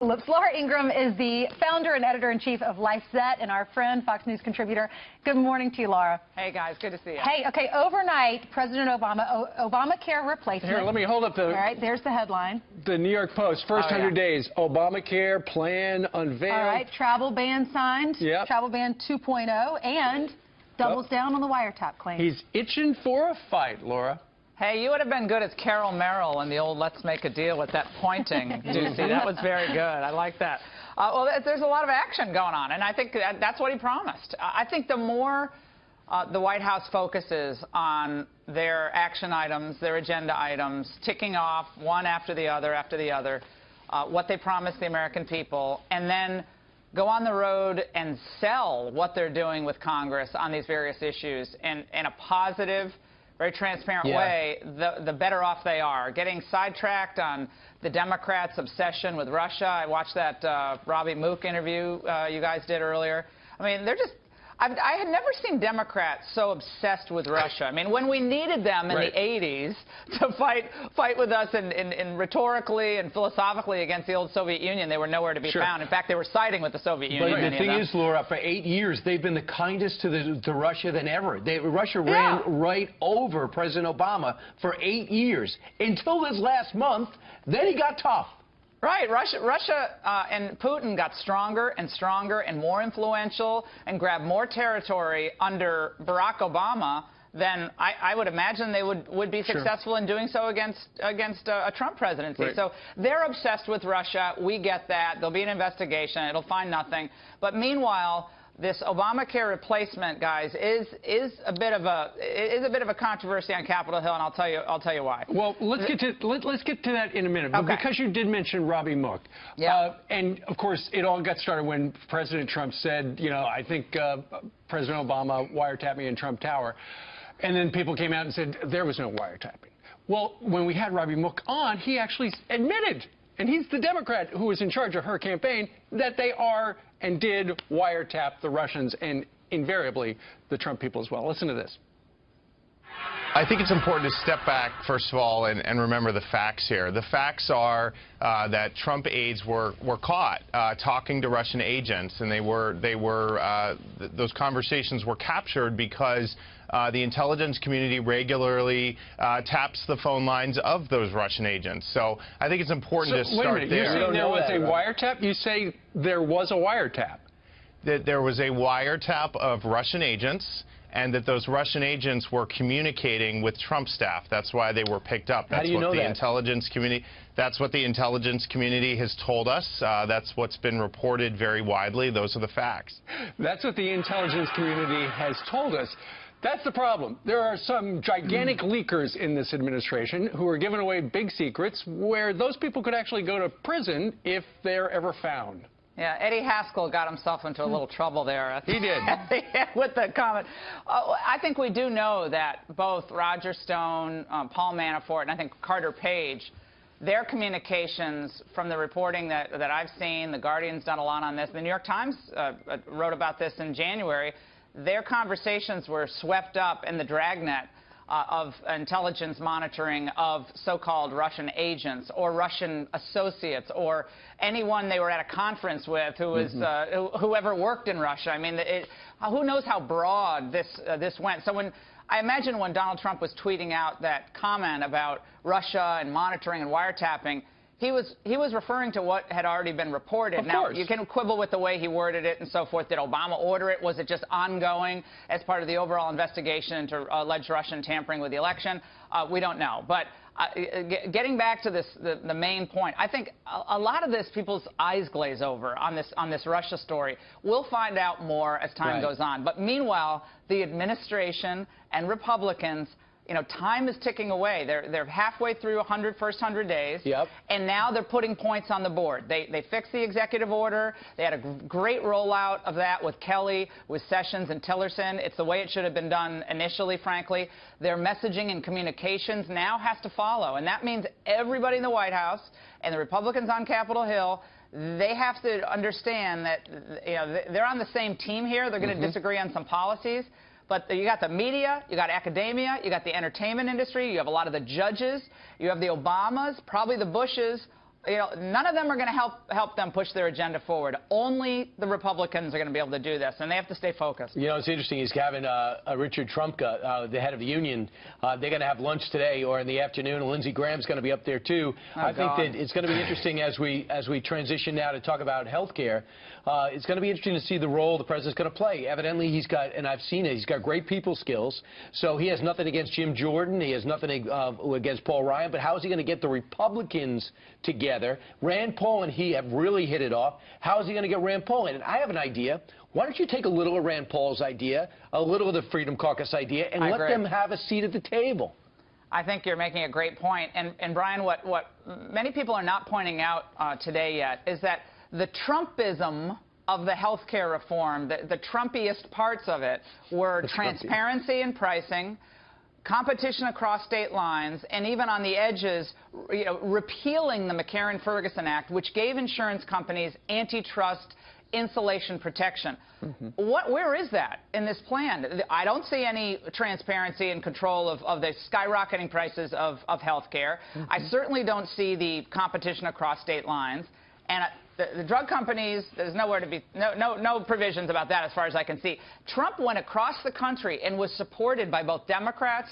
Phillips. Laura Ingraham is the founder and editor-in-chief of LifeZette and our friend, Fox News contributor. Good morning to you, Laura. Hey, guys. Good to see you. Hey, okay, overnight, President Obama, Obamacare replacement. Here, let me hold up the... All right, there's the headline. The New York Post, first 100 days, Obamacare plan unveiled. All right, travel ban signed. Yep. Travel ban 2.0, and doubles down on the wiretap claim. He's itching for a fight, Laura. Hey, you would have been good as Carol Merrill in the old Let's Make a Deal with that pointing, Doocy. That was very good. I like that. Well, there's a lot of action going on, and I think that's what he promised. I think the more the White House focuses on their action items, their agenda items, ticking off one after the other, what they promised the American people, and then go on the road and sell what they're doing with Congress on these various issues in a positive, very transparent way, the better off they are. Getting sidetracked on the Democrats' obsession with Russia. I watched that Robbie Mook interview you guys did earlier. I mean, they're just... I had never seen Democrats so obsessed with Russia. I mean, when we needed them in the 80s to fight with us and rhetorically and philosophically against the old Soviet Union, they were nowhere to be found. In fact, they were siding with the Soviet Union. But the thing is, Laura, for 8 years, they've been the kindest to Russia than ever. Russia ran right over President Obama for 8 years, until this last month. Then he got tough. Right. Russia and Putin got stronger and stronger and more influential and grabbed more territory under Barack Obama than I would imagine they would be successful in doing so against a Trump presidency. Right. So they're obsessed with Russia. We get that. There'll be an investigation. It'll find nothing. But meanwhile, this Obamacare replacement, guys, is a bit of a controversy on Capitol Hill, and I'll tell you why. Well, let's get to that in a minute. But because you did mention Robbie Mook, and of course it all got started when President Trump said, you know, I think President Obama wiretapped me in Trump Tower, and then people came out and said there was no wiretapping. Well, when we had Robbie Mook on, he actually admitted, and he's the Democrat who was in charge of her campaign, that they are and did wiretap the Russians and invariably the Trump people as well. Listen to this. I think it's important to step back, first of all, and remember the facts here. The facts are that Trump aides were caught talking to Russian agents, and those conversations were captured because the intelligence community regularly taps the phone lines of those Russian agents. So I think it's important to start there. You're saying there was a wiretap? You say there was a wiretap? That there was a wiretap of Russian agents, and that those Russian agents were communicating with Trump staff. That's why they were picked up. That's what the intelligence community. That's what the intelligence community has told us. That's what's been reported very widely. Those are the facts. That's what the intelligence community has told us. That's the problem. There are some gigantic leakers in this administration who are giving away big secrets where those people could actually go to prison if they're ever found. Yeah, Eddie Haskell got himself into a little trouble there. He did. With the comment. I think we do know that both Roger Stone, Paul Manafort, and I think Carter Page, their communications from the reporting that I've seen, The Guardian's done a lot on this, the New York Times wrote about this in January, their conversations were swept up in the dragnet of intelligence monitoring of so-called Russian agents or Russian associates or anyone they were at a conference with who was whoever worked in Russia. I mean, who knows how broad this went. So I imagine when Donald Trump was tweeting out that comment about Russia and monitoring and wiretapping, he was referring to what had already been reported. Now, you can quibble with the way he worded it and so forth. Did Obama order it? Was it just ongoing as part of the overall investigation into alleged Russian tampering with the election? We don't know. But getting back to the main point, I think a lot of this, people's eyes glaze over on this Russia story. We'll find out more as time goes on. But meanwhile, the administration and Republicans, you know, time is ticking away. They're halfway through first 100 days, and now they're putting points on the board. They fixed the executive order. They had a great rollout of that with Kelly, with Sessions and Tillerson. It's the way it should have been done initially, frankly. Their messaging and communications now has to follow, and that means everybody in the White House and the Republicans on Capitol Hill, they have to understand that, you know, they're on the same team here. They're going to disagree on some policies. But you got the media, you got academia, you got the entertainment industry, you have a lot of the judges, you have the Obamas, probably the Bushes, none of them are going to help them push their agenda forward. Only the Republicans are going to be able to do this, and they have to stay focused. You know, it's interesting. He's having Richard Trumka, the head of the union. They're going to have lunch today or in the afternoon. And Lindsey Graham's going to be up there too. I think that it's going to be interesting as we transition now to talk about health care. It's going to be interesting to see the role the president's going to play. Evidently, he's got, and I've seen it, he's got great people skills. So he has nothing against Jim Jordan. He has nothing against Paul Ryan. But how is he going to get the Republicans together? Rand Paul and he have really hit it off. How is he going to get Rand Paul in? And I have an idea. Why don't you take a little of Rand Paul's idea, a little of the Freedom Caucus idea, and let them have a seat at the table? I think you're making a great point. And Brian, what many people are not pointing out today yet is that the Trumpism of the health care reform, the Trumpiest parts of it, were transparency in pricing, competition across state lines, and even on the edges, repealing the McCarran-Ferguson Act, which gave insurance companies antitrust insulation protection. Where is that in this plan? I don't see any transparency and control of the skyrocketing prices of health care. I certainly don't see the competition across state lines. And the drug companies, there's nowhere to be, no provisions about that as far as I can see. Trump went across the country and was supported by both Democrats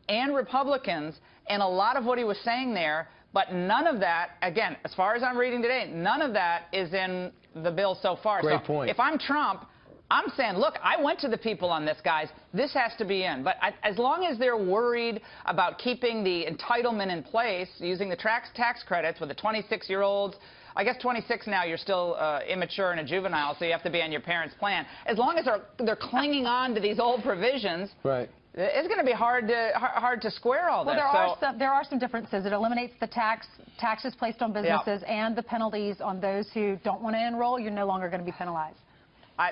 and Republicans in a lot of what he was saying there, but none of that, again, as far as I'm reading today, none of that is in the bill so far. Great point. If I'm Trump, I'm saying, look, I went to the people on this, guys. This has to be in. But as long as they're worried about keeping the entitlement in place, using the tax credits with the 26-year-olds, I guess 26 now, you're still immature and a juvenile, so you have to be on your parents' plan. As long as they're clinging on to these old provisions, right, it's going to be hard to square all this. Well, there are some differences. It eliminates the taxes placed on businesses and the penalties on those who don't want to enroll. You're no longer going to be penalized.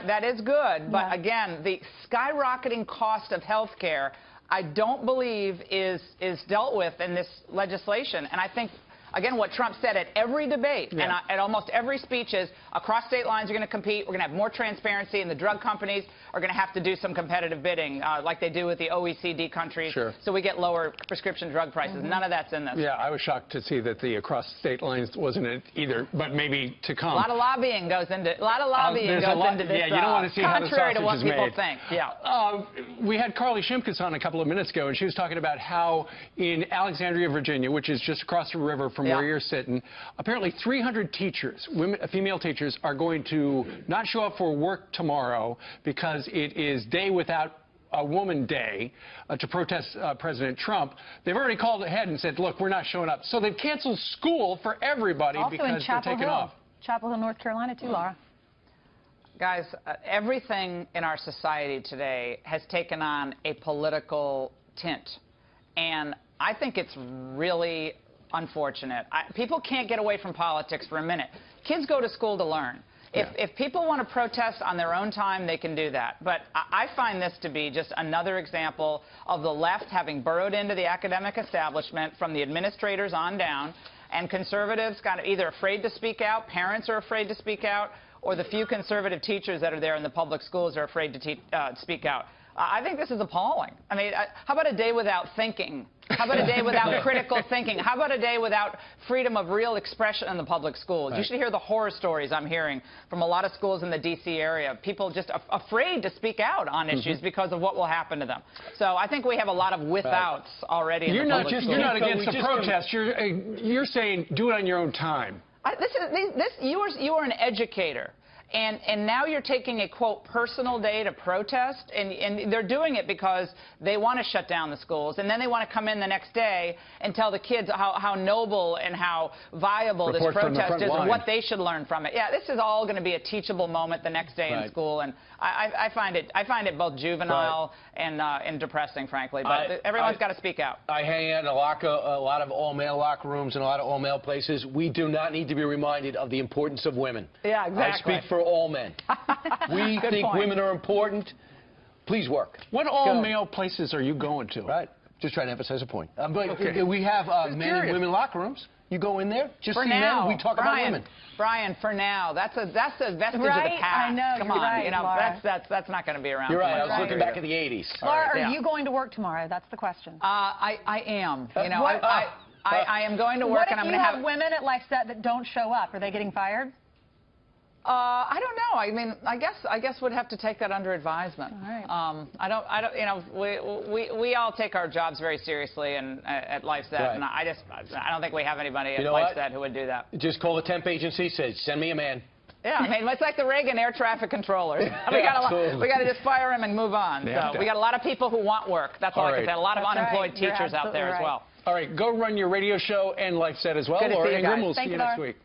That is good, but again, the skyrocketing cost of health care, I don't believe is dealt with in this legislation, and I think. Again, what Trump said at every debate and at almost every speech is across state lines are going to compete. We're going to have more transparency, and the drug companies are going to have to do some competitive bidding like they do with the OECD countries. So we get lower prescription drug prices. None of that's in this. Yeah, I was shocked to see that the across state lines wasn't it either, but maybe to come. A lot of lobbying goes into this. Yeah, you don't want to see how the sausage contrary to what is people made. think. Yeah. We had Carly Shimkus on a couple of minutes ago, and she was talking about how in Alexandria, Virginia, which is just across the river from where you're sitting, apparently 300 teachers, female teachers, are going to not show up for work tomorrow because it is Day Without a Woman Day to protest President Trump. They've already called ahead and said, look, we're not showing up. So they've canceled school for everybody because they're taking off. Chapel Hill, North Carolina, too, Laura. Guys, everything in our society today has taken on a political tint. And I think it's really unfortunate. People can't get away from politics for a minute. Kids go to school to learn. If people want to protest on their own time, they can do that. But I find this to be just another example of the left having burrowed into the academic establishment from the administrators on down, and conservatives kind of either afraid to speak out, parents are afraid to speak out, or the few conservative teachers that are there in the public schools are afraid to speak out. I think this is appalling. I mean, how about a day without thinking? How about a day without critical thinking? How about a day without freedom of real expression in the public schools? You should hear the horror stories I'm hearing from a lot of schools in the D.C. area. People just afraid to speak out on issues because of what will happen to them. So I think we have a lot of without's already in the public schools. You're not against the protest. You're saying do it on your own time. You are an educator. And now you're taking a, quote, personal day to protest, and they're doing it because they want to shut down the schools, and then they want to come in the next day and tell the kids how noble and how viable this protest is and what they should learn from it. Yeah, this is all going to be a teachable moment the next day in school, and I find it both juvenile and depressing, frankly. But everyone's got to speak out. I hang out in a lot of all-male locker rooms and a lot of all-male places. We do not need to be reminded of the importance of women. Yeah, exactly. I speak for all men. We think women are important. Please work. What all-male places are you going to? Right. Just trying to emphasize a point. But we have men and women locker rooms. You go in there, just see men, we talk about women. Brian, for now, that's a vestige of the past. I know, Come on, right, you know, Laura. that's not going to be around. You're right. I was looking back at the 80s. Laura, are you going to work tomorrow? That's the question. I am. You know, I am going to work, and I'm going to have women at LifeSet that don't show up. Are they getting fired? I don't know. I mean, I guess we'd have to take that under advisement. All right. I don't. You know, we all take our jobs very seriously, and at LifeSet, Right. and I don't think we have anybody at what? LifeSet who would do that. Just call the temp agency, say, send me a man. Yeah, I mean, it's like the Reagan air traffic controllers. we got to just fire him and move on. Yeah. So we got a lot of people who want work. That's all I can say. A lot of unemployed You're teachers out there as absolutely well. All right, go run your radio show and LifeSet as well. Good to Laura see you Ingraham, guys. we'll Thank see you, you next Laura. week.